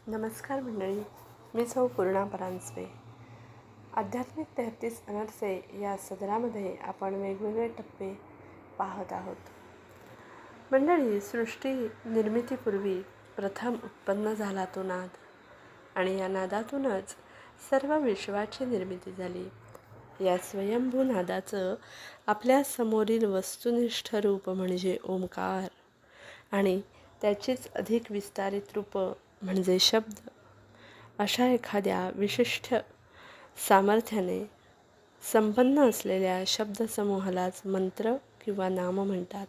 नमस्कार मंडळी, मी सौ पूर्णा परांजपे. आध्यात्मिक 33 अनर्से या सदरामध्ये आपण वेगवेगळे टप्पे पाहत आहोत. मंडळी, सृष्टी निर्मितीपूर्वी प्रथम उत्पन्न झाला तो नाद, आणि या नादातूनच सर्व विश्वाची निर्मिती झाली. या स्वयंभू नादाचं आपल्या समोरील वस्तुनिष्ठ रूप म्हणजे ओंकार, आणि त्याचीच अधिक विस्तारित रूप म्हणजे शब्द. अशा एखाद्या विशिष्ट सामर्थ्याने संपन्न असलेल्या शब्दसमूहालाच मंत्र किंवा नाम म्हणतात.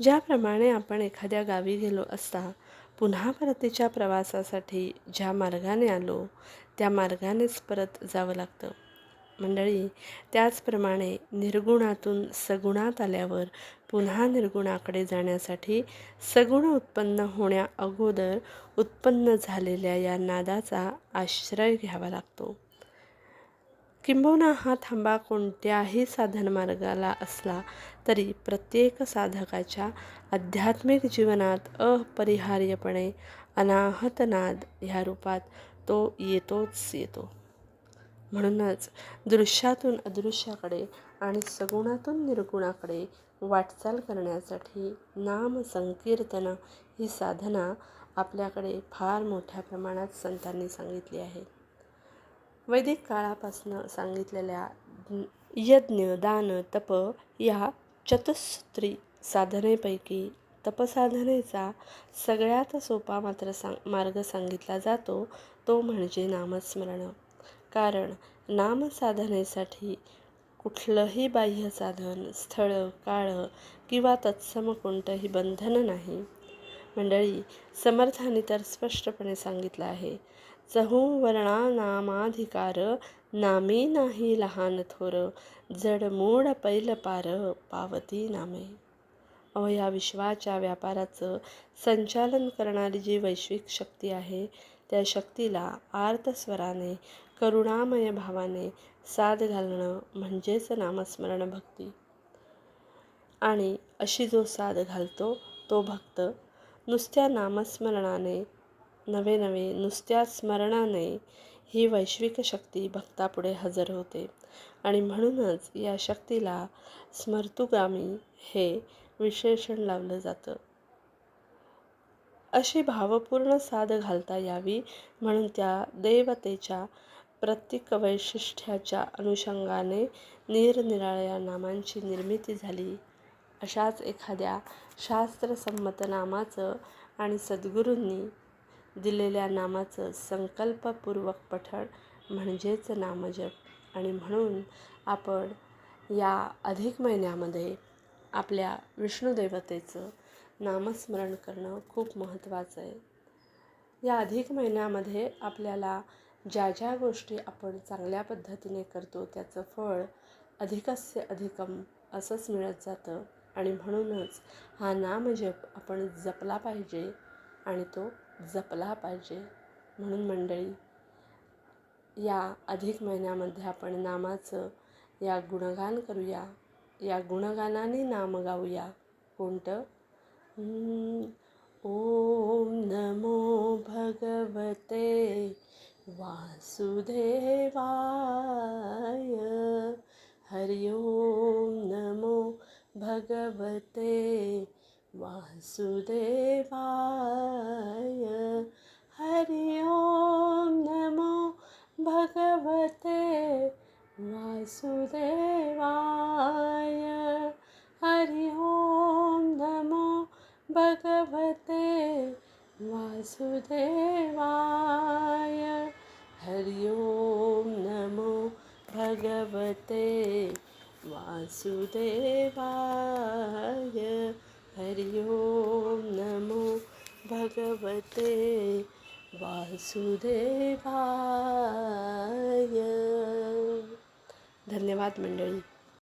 ज्याप्रमाणे आपण एखाद्या गावी गेलो असता पुन्हा परतीच्या प्रवासासाठी ज्या मार्गाने आलो त्या मार्गानेच परत जावं लागतं. मंडळी, त्याचप्रमाणे निर्गुणातून सगुणात आल्यावर पुन्हा निर्गुणाकडे जाण्यासाठी सगुण उत्पन्न होण्या अगोदर उत्पन्न झालेल्या या नादाचा आश्रय घ्यावा लागतो. किंबहुना हा थांबा कोणत्याही साधन मार्गाला असला तरी प्रत्येक साधकाच्या आध्यात्मिक जीवनात अपरिहार्यपणे अनाहत नाद ह्या रूपात तो येतोच येतो. म्हणूनच दृश्यातून अदृश्याकडे आणि सगुणातून निर्गुणाकडे वाटचाल करण्यासाठी नाम संकीर्तन ही साधना आपल्याकडे फार मोठ्या प्रमाणात संतांनी सांगितली आहे. वैदिक काळापासून सांगितलेल्या यज्ञ, दान, तप या चतुस्सूत्री साधनेपैकी तपसाधनेचा सगळ्यात सोपा मार्ग सांगितला जातो तो म्हणजे नामस्मरण. कारण नामसाधनेसाठी कुठलंही बाह्य साधन, स्थळ, काळ किंवा तत्सम कोणतंही बंधन नाही. मंडळी, समर्थांनी तर स्पष्टपणे सांगितलं आहे, चहुवर्णा नामाधिकार, नामी नाही लहान थोर, जड मूड पैल पार, पावती नामे. या विश्वाच्या व्यापाराचं संचालन करणारी जी वैश्विक शक्ती आहे त्या शक्तीला आर्तस्वराने, करुणामय भावाने साद घालणं म्हणजेच नामस्मरण भक्ती. आणि अशी जो साद घालतो तो भक्त नुसत्या नामस्मरणाने नव्हे, नुसत्या स्मरणाने ही वैश्विक शक्ती भक्तापुढे हजर होते. आणि म्हणूनच या शक्तीला स्मर्तुगामी हे विशेषण लावलं जातं. अशी भावपूर्ण साद घालता यावी म्हणून त्या देवतेच्या प्रत्येक वैशिष्ट्याच्या अनुषंगाने निरनिराळ्या नामांची निर्मिती झाली. अशाच एखाद्या शास्त्रसंमत नामाचं आणि सद्गुरूंनी दिलेल्या नामाचं संकल्पपूर्वक पठण म्हणजेच नामजप. आणि म्हणून आपण या अधिक महिन्यामध्ये आपल्या विष्णुदेवतेचं नामस्मरण करणं खूप महत्त्वाचं आहे. या अधिक महिन्यामध्ये आपल्याला ज्या ज्या गोष्टी आपण चांगल्या पद्धतीने करतो त्याचं फळ अधिकस्य अधिकम असंच मिळत जातं. आणि म्हणूनच हा नामजप आपण जपला पाहिजे आणि तो जपला पाहिजे. म्हणून मंडळी, या अधिक महिन्यामध्ये आपण नामाचं या गुणगान करूया, या गुणगानाने नाम गाऊया. कोणतं? ओम नमो भगवते वासुदेवाय, हरि ओम नमो भगवते वासुदेवाय, हरि ओम नमो भगवते वासुदेवाय, हरि ओम नमो भगवते वासुदेवाय, हरि ओम नमो भगवते वासुदेवाय, हरि ओम नमो भगवते वासुदेवाय. धन्यवाद मंडळी.